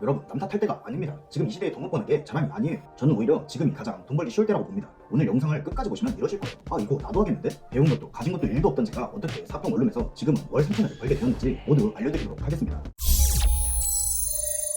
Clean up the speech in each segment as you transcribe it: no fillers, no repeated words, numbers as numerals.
여러분, 남 탓할 때가 아닙니다. 지금 이 시대에 돈 못 버는 게 자랑이 아니에요. 저는 오히려 지금이 가장 돈 벌기 쉬울 때라고 봅니다. 오늘 영상을 끝까지 보시면 이러실 거예요. 아, 이거 나도 하겠는데? 배운 것도 가진 것도 일도 없던 제가 어떻게 사평 원룸에서 지금은 월 3천원을 벌게 되었는지 모두 알려드리도록 하겠습니다.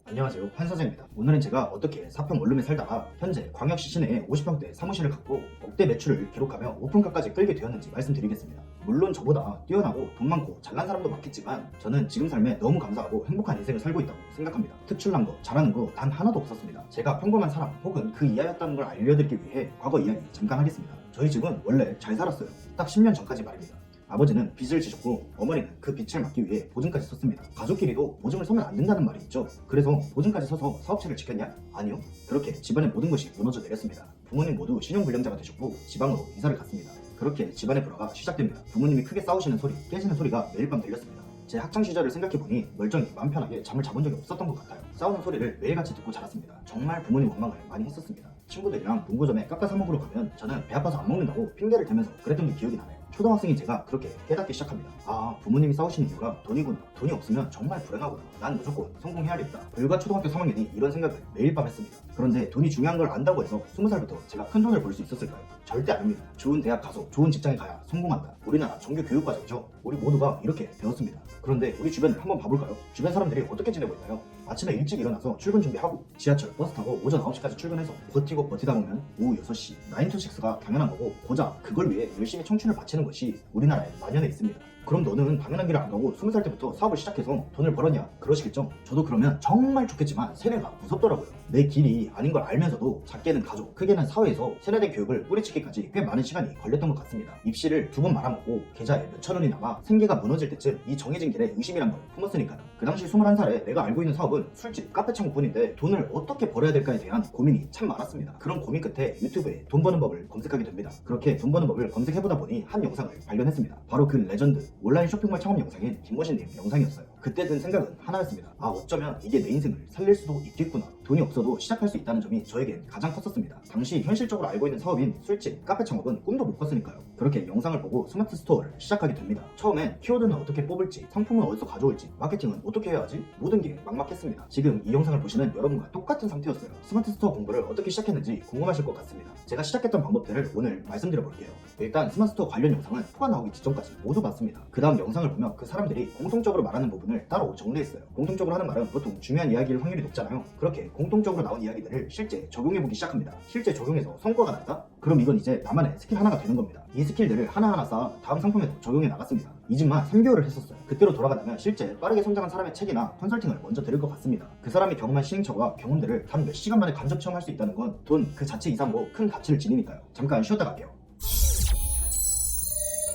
안녕하세요, 판사장입니다. 오늘은 제가 어떻게 사평 원룸에 살다가 현재 광역시 시내에 50평대 사무실을 갖고 억대 매출을 기록하며 오픈카까지 끌게 되었는지 말씀드리겠습니다. 물론 저보다 뛰어나고 돈 많고 잘난 사람도 많겠지만 저는 지금 삶에 너무 감사하고 행복한 인생을 살고 있다고 생각합니다. 특출난 거, 잘하는 거 단 하나도 없었습니다. 제가 평범한 사람 혹은 그 이하였다는 걸 알려드리기 위해 과거 이야기 잠깐 하겠습니다. 저희 집은 원래 잘 살았어요. 딱 10년 전까지 말입니다. 아버지는 빚을 지셨고 어머니는 그 빚을 막기 위해 보증까지 섰습니다. 가족끼리도 보증을 서면 안 된다는 말이 있죠. 그래서 보증까지 서서 사업체를 지켰냐? 아니요. 그렇게 집안의 모든 것이 무너져 내렸습니다. 부모님 모두 신용불량자가 되셨고 지방으로 이사를 갔습니다. 그렇게 집안의 불화가 시작됩니다. 부모님이 크게 싸우시는 소리, 깨지는 소리가 매일 밤 들렸습니다. 제 학창시절을 생각해보니 멀쩡히 마음 편하게 잠을 자본 적이 없었던 것 같아요. 싸우는 소리를 매일같이 듣고 자랐습니다. 정말 부모님 원망을 많이 했었습니다. 친구들이랑 문고점에 깎아 사 먹으러 가면 저는 배 아파서 안 먹는다고 핑계를 대면서 그랬던 게 기억이 나네요. 초등학생인 제가 그렇게 깨닫기 시작합니다. 아, 부모님이 싸우시는 이유가 돈이구나. 돈이 없으면 정말 불행하구나. 난 무조건 성공해야겠다. 불과 초등학교 3학년이 이런 생각을 매일 밤 했습니다. 그런데 돈이 중요한 걸 안다고 해서 20살부터 제가 큰 돈을 벌 수 있었을까요? 절대 아닙니다. 좋은 대학 가서 좋은 직장에 가야 성공한다. 우리나라 정규 교육과정이죠. 우리 모두가 이렇게 배웠습니다. 그런데 우리 주변을 한번 봐볼까요? 주변 사람들이 어떻게 지내고 있나요? 아침에 일찍 일어나서 출근 준비하고 지하철, 버스 타고 오전 9시까지 출근해서 버티고 버티다 보면 오후 6시 9to6가 당연한 거고 고작 그걸 위해 열심히 청춘을 바치는 것이 우리나라에 만연해 있습니다. 그럼 너는 당연한 길을 안 가고 20살 때부터 사업을 시작해서 돈을 벌었냐? 그러시겠죠? 저도 그러면 정말 좋겠지만 세뇌가 무섭더라고요. 내 길이 아닌 걸 알면서도 작게는 가족, 크게는 사회에서 세뇌된 교육을 뿌리치기까지 꽤 많은 시간이 걸렸던 것 같습니다. 입시를 2번 말아먹고 계좌에 몇천 원이 남아 생계가 무너질 때쯤 이 정해진 길에 의심이란 걸 품었으니까요. 그 당시 21살에 내가 알고 있는 사업은 술집, 카페창고뿐인데 돈을 어떻게 벌어야 될까에 대한 고민이 참 많았습니다. 그런 고민 끝에 유튜브에 돈 버는 법을 검색하게 됩니다. 그렇게 돈 버는 법을 검색해보다 보니 한 영상을 발견했습니다. 바로 그 레전드 온라인 쇼핑몰 창업 영상인 김모신님 영상이었어요. 그때 든 생각은 하나였습니다. 아, 어쩌면 이게 내 인생을 살릴 수도 있겠구나. 돈이 없어도 시작할 수 있다는 점이 저에겐 가장 컸었습니다. 당시 현실적으로 알고 있는 사업인 술집, 카페 창업은 꿈도 못 꿨으니까요. 그렇게 영상을 보고 스마트 스토어를 시작하게 됩니다. 처음엔 키워드는 어떻게 뽑을지, 상품은 어디서 가져올지, 마케팅은 어떻게 해야 하지? 모든 게 막막했습니다. 지금 이 영상을 보시는 여러분과 똑같은 상태였어요. 스마트 스토어 공부를 어떻게 시작했는지 궁금하실 것 같습니다. 제가 시작했던 방법들을 오늘 말씀드려 볼게요. 일단 스마트 스토어 관련 영상은 표가 나오기 직전까지 모두 봤습니다. 그 다음 영상을 보면 그 사람들이 공통적으로 말하는 부분을 따로 정리했어요. 공통적으로 하는 말은 보통 중요한 이야기일 확률이 높잖아요. 그렇게 공통적으로 나온 이야기들을 실제 적용해보기 시작합니다. 실제 적용해서 성과가 났다? 그럼 이건 이제 나만의 스킬 하나가 되는 겁니다. 이 스킬들을 하나하나 쌓아 다음 상품에도 적용해 나갔습니다. 이 집만 3개월을 했었어요. 그때로 돌아가다면 실제 빠르게 성장한 사람의 책이나 컨설팅을 먼저 들을 것 같습니다. 그 사람이 경험한 시행착오와 경험들을 단 몇 시간 만에 간접 체험할 수 있다는 건 돈 그 자체 이상으로 큰 가치를 지니니까요. 잠깐 쉬었다 갈게요.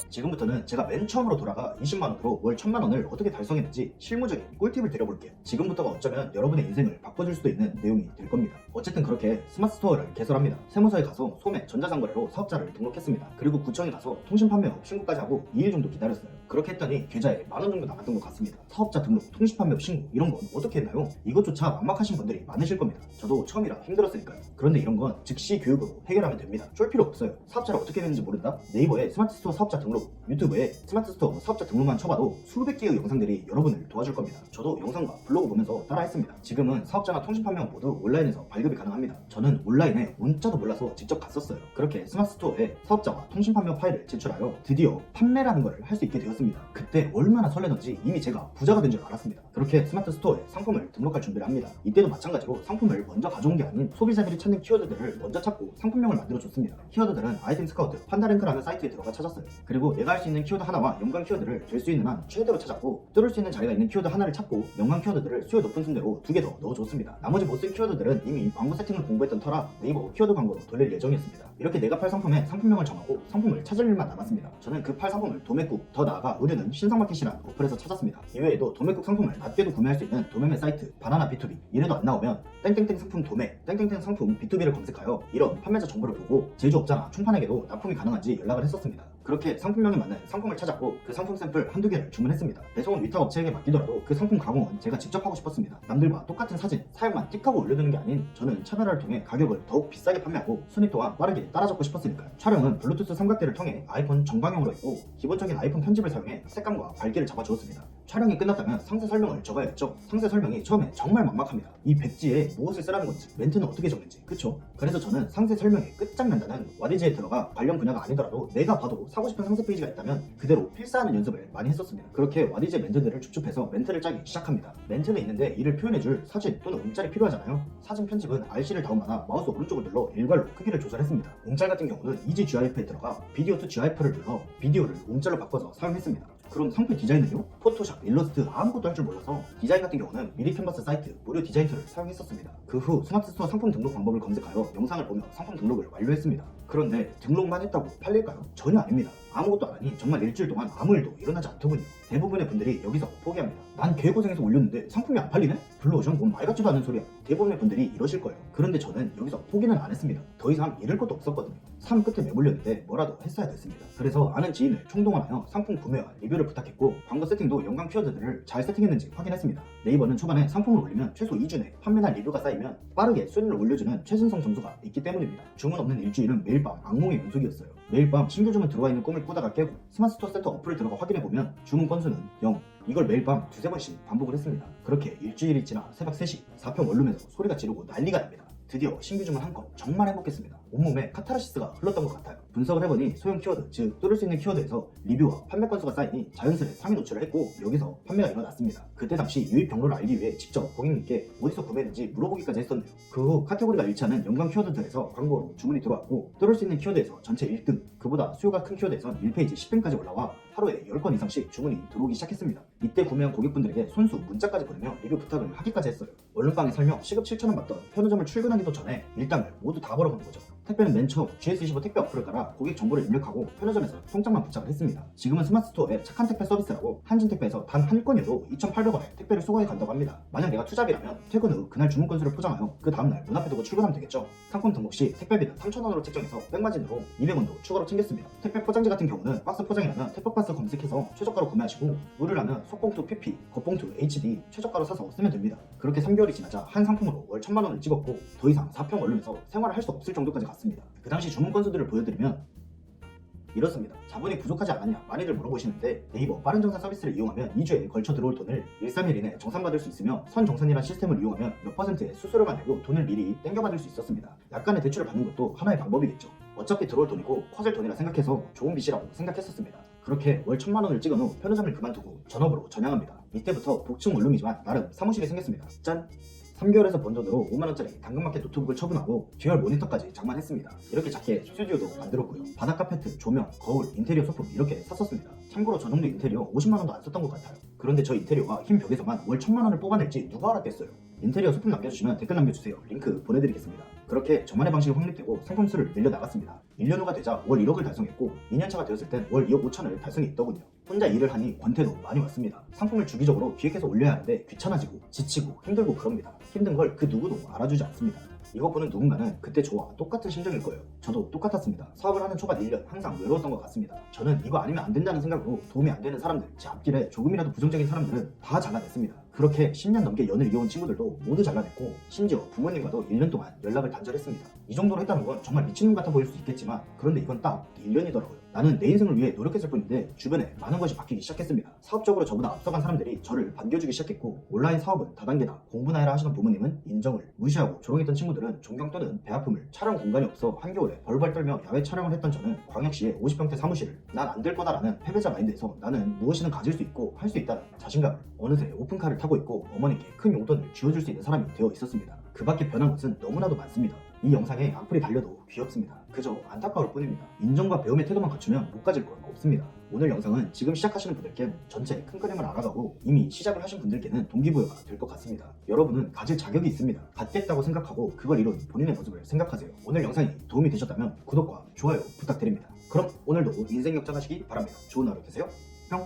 지금부터는 제가 맨 처음으로 돌아가 20만원으로 월 1000만원을 어떻게 달성했는지 실무적인 꿀팁을 드려볼게요. 지금부터가 어쩌면 여러분의 인생을 바꿔줄 수도 있는 내용이 될 겁니다. 어쨌든 그렇게 스마트 스토어를 개설합니다. 세무서에 가서 소매, 전자상거래로 사업자를 등록했습니다. 그리고 구청에 가서 통신판매업 신고까지 하고 2일 정도 기다렸어요. 그렇게 했더니 계좌에 만원 정도 남았던 것 같습니다. 사업자 등록, 통신판매업 신고 이런 건 어떻게 했나요? 이것조차 막막하신 분들이 많으실 겁니다. 저도 처음이라 힘들었으니까요. 그런데 이런 건 즉시 교육으로 해결하면 됩니다. 쫄 필요 없어요. 사업자를 어떻게 되는지 모른다? 네이버에 스마트 스토어 사업자 등록, 유튜브에 스마트 스토어 사업자 등록만 쳐봐도 수백 개의 영상들이 여러분을 도와줄 겁니다. 저도 영상과 블로그 보면서 따라했습니다. 지금은 사업자나 통신판매업 모두 온라인에서 발급이 가능합니다. 저는 온라인에 문자도 몰라서 직접 갔었어요. 그렇게 스마트 스토어에 사업자와 통신판매업 파일을 제출하여 드디어 판매라는 걸 할 수 있게 되었습니다. 그때 얼마나 설레던지 이미 제가 부자가 된 줄 알았습니다. 그렇게 스마트 스토어에 상품을 등록할 준비를 합니다. 이때도 마찬가지로 상품을 먼저 가져온 게 아닌 소비자들이 찾는 키워드들을 먼저 찾고 상품명을 만들어줬습니다. 키워드들은 아이템 스카우트, 판다랭크라는 사이트에 들어가 찾았어요. 그리고 내가 할 수 있는 키워드 하나와 연관 키워드를 될 수 있는 한 최대로 찾았고 뚫을 수 있는 자리가 있는 키워드 하나를 찾고 연관 키워드들을 수요 높은 순대로 2개 더 넣어줬습니다. 나머지 못 쓴 키워드들은 이미 광고 세팅을 공부했던 터라 네이버 키워드 광고로 돌릴 예정이었습니다. 이렇게 내가 팔 상품에 상품명을 정하고 상품을 찾을 일만 남았습니다. 저는 그 팔 상품을 도매국, 더 나아가 의류는 신상마켓이라는 어플에서 찾았습니다. 이외에도 도매국 상품을 낮게도 구매할 수 있는 도매매 사이트 바나나 B2B, 이래도 안 나오면 땡땡땡 상품 도매, 땡땡땡 상품 B2B를 검색하여 이런 판매자 정보를 보고 제조업자나 총판에게도 납품이 가능한지 연락을 했었습니다. 그렇게 상품명에 맞는 상품을 찾았고 그 상품 샘플 한두 개를 주문했습니다. 배송은 위탁 업체에게 맡기더라도 그 상품 가공은 제가 직접 하고 싶었습니다. 남들과 똑같은 사진, 사용만 띡하고 올려두는 게 아닌 저는 차별화를 통해 가격을 더욱 비싸게 판매하고 순위 또한 빠르게 따라잡고 싶었으니까요. 촬영은 블루투스 삼각대를 통해 아이폰 정방향으로 했고 기본적인 아이폰 편집을 사용해 색감과 밝기를 잡아주었습니다. 촬영이 끝났다면 상세 설명을 적어야겠죠. 상세 설명이 처음에 정말 막막합니다. 이 백지에 무엇을 쓰라는 건지, 멘트는 어떻게 적는지, 그쵸? 그래서 저는 상세 설명의 끝장난다는 와디즈에 들어가 관련 분야가 아니더라도 내가 봐도 사고 싶은 상세 페이지가 있다면 그대로 필사하는 연습을 많이 했었습니다. 그렇게 와디즈 멘트들을 축축해서 멘트를 짜기 시작합니다. 멘트는 있는데 이를 표현해줄 사진 또는 움짤이 필요하잖아요. 사진 편집은 RC를 다운받아 마우스 오른쪽을 눌러 일괄로 크기를 조절했습니다. 움짤 같은 경우는 이지 GIF에 들어가 비디오 투 GIF를 눌러 비디오를 움짤로 바꿔서 사용했습니다. 그럼 상표 디자인은요? 포토샵, 일러스트 아무것도 할 줄 몰라서 디자인 같은 경우는 미리 캔버스 사이트 무료 디자인 툴을 사용했었습니다. 그 후 스마트 스토어 상품 등록 방법을 검색하여 영상을 보며 상품 등록을 완료했습니다. 그런데 등록만 했다고 팔릴까요? 전혀 아닙니다. 아무것도 안 하니 정말 일주일 동안 아무 일도 일어나지 않더군요. 대부분의 분들이 여기서 포기합니다. 난 개고생해서 올렸는데 상품이 안 팔리네? 블루오션 뭔 말 같지도 않은 소리야. 대부분의 분들이 이러실 거예요. 그런데 저는 여기서 포기는 안 했습니다. 더 이상 잃을 것도 없었거든요. 삶 끝에 매몰렸는데 뭐라도 했어야 됐습니다. 그래서 아는 지인을 총동원하여 상품 구매와 리뷰를 부탁했고 광고 세팅도 연관 키워드들을 잘 세팅했는지 확인했습니다. 네이버는 초반에 상품을 올리면 최소 2주 내 판매나 리뷰가 쌓이면 빠르게 순위를 올려주는 최신성 점수가 있기 때문입니다. 주문 없는 일주일은 매일 밤 악몽의 연속이었어요. 매일 밤 신규 주문 들어와 있는 꿈을 꾸다가 깨고 스마트스토어 센터 어플을 들어가 확인해보면 주문 건수는 0. 이걸 매일 밤 두세 번씩 반복을 했습니다. 그렇게 일주일이 지나 새벽 3시 4평 원룸에서 소리가 지르고 난리가 납니다. 드디어 신규 주문 한 건 정말 행복했습니다. 온몸에 카타르시스가 흘렀던 것 같아요. 분석을 해보니 소형 키워드, 즉 뚫을 수 있는 키워드에서 리뷰와 판매 건수가 쌓이니 자연스레 상위 노출을 했고 여기서 판매가 일어났습니다. 그때 당시 유입 경로를 알기 위해 직접 고객님께 어디서 구매했는지 물어보기까지 했었네요. 그 후 카테고리가 일치하는 연관 키워드들에서 광고로 주문이 들어왔고 뚫을 수 있는 키워드에서 전체 1등, 그보다 수요가 큰 키워드에선 1페이지 10등까지 올라와 하루에 10건 이상씩 주문이 들어오기 시작했습니다. 이때 구매한 고객분들에게 손수 문자까지 보내며 리뷰 부탁을 하기까지 했어요. 원룸방의 설명 시급 7,000원 받던 편의점을 출근하기도 전에 일당을 모두 다 벌어보는 거죠. 택배는 맨 처음 GS25 택배 어플을 깔아 고객 정보를 입력하고 편의점에서 통장만 부착을 했습니다. 지금은 스마트스토어에 착한 택배 서비스라고 한진택배에서 단 한 건이어도 2,800원에 택배를 수거해 간다고 합니다. 만약 내가 투잡이라면 퇴근 후 그날 주문 건수를 포장하여 그 다음날 문 앞에 두고 출근하면 되겠죠. 상품 등록 시 택배비는 3,000원으로 책정해서 백마진으로 200원도 추가로 챙겼습니다. 택배 포장지 같은 경우는 박스 포장이라면 택배박스 검색해서 최저가로 구매하시고 물이라면 속봉투 PP, 겉봉투 HD 최저가로 사서 쓰면 됩니다. 그렇게 3개월이 지나자 한 상품으로 월 1,000만원을 찍었고 더 이상 4평 원룸에서 생활을 할 수 없을 정도까지 갔습니다. 그 당시 주문 건수들을 보여드리면 이렇습니다. 자본이 부족하지 않았냐 많이들 물어보시는데 네이버 빠른정산 서비스를 이용하면 2주에 걸쳐 들어올 돈을 1-3일 이내 정산받을 수 있으며 선정산이란 시스템을 이용하면 몇 퍼센트의 수수료만 내고 돈을 미리 땡겨받을 수 있었습니다. 약간의 대출을 받는 것도 하나의 방법이겠죠. 어차피 들어올 돈이고 커질 돈이라 생각해서 좋은 빚이라고 생각했었습니다. 그렇게 월 1,000만원을 찍은 후 편의점을 그만두고 전업으로 전향합니다. 이때부터 복층 원룸이지만 나름 사무실이 생겼습니다. 짠! 3개월에서 번 돈으로 5만원짜리 당근마켓 노트북을 처분하고 듀얼 모니터까지 장만했습니다. 이렇게 작게 스튜디오도 만들었고요. 바닥 카페트, 조명, 거울, 인테리어 소품 이렇게 샀었습니다. 참고로 저 정도 인테리어 50만원도 안 썼던 것 같아요. 그런데 저 인테리어가 흰 벽에서만 월 1,000만원을 뽑아낼지 누가 알았겠어요. 인테리어 소품 남겨주시면 댓글 남겨주세요. 링크 보내드리겠습니다. 그렇게 저만의 방식이 확립되고 상품 수를 늘려나갔습니다. 1년 후가 되자 월 1억을 달성했고 2년차가 되었을 땐 월 2억 5천을 달성했더군요. 혼자 일을 하니 권태도 많이 왔습니다. 상품을 주기적으로 기획해서 올려야 하는데 귀찮아지고 지치고 힘들고 그럽니다. 힘든 걸 그 누구도 알아주지 않습니다. 이거 보는 누군가는 그때 저와 똑같은 심정일 거예요. 저도 똑같았습니다. 사업을 하는 초반 1년 항상 외로웠던 것 같습니다. 저는 이거 아니면 안 된다는 생각으로 도움이 안 되는 사람들, 제 앞길에 조금이라도 부정적인 사람들은 다 잘라냈습니다. 그렇게 10년 넘게 연을 이어온 친구들도 모두 잘라냈고 심지어 부모님과도 1년 동안 연락을 단절했습니다. 이 정도로 했다는 건 정말 미친놈 같아 보일 수 있겠지만 그런데 이건 딱 1년이더라고요. 나는 내 인생을 위해 노력했을 뿐인데 주변에 많은 것이 바뀌기 시작했습니다. 사업적으로 저보다 앞서간 사람들이 저를 반겨주기 시작했고 온라인 사업은 다단계다 공부나 해라 하시던 부모님은 인정을 무시하고 조롱했던 친구들은 존경 또는 배아픔을 촬영 공간이 없어 한겨울에 벌벌 떨며 야외 촬영을 했던 저는 광역시의 50평대 사무실을 난 안 될 거다라는 패배자 마인드에서 나는 무엇이든 가질 수 있고 할 수 있다는 자신감을 어느새 오픈카를 타고 있고 어머니께 큰 용돈을 쥐어줄 수 있는 사람이 되어 있었습니다. 그 밖에 변한 것은 너무나도 많습니다. 이 영상에 악플이 달려도 귀엽습니다. 그저 안타까울 뿐입니다. 인정과 배움의 태도만 갖추면 못 가질 건 없습니다. 오늘 영상은 지금 시작하시는 분들께 전체 큰 그림을 알아가고 이미 시작을 하신 분들께는 동기부여가 될 것 같습니다. 여러분은 가질 자격이 있습니다. 갖겠다고 생각하고 그걸 이룬 본인의 모습을 생각하세요. 오늘 영상이 도움이 되셨다면 구독과 좋아요 부탁드립니다. 그럼 오늘도 인생 역전하시기 바랍니다. 좋은 하루 되세요. 뿅!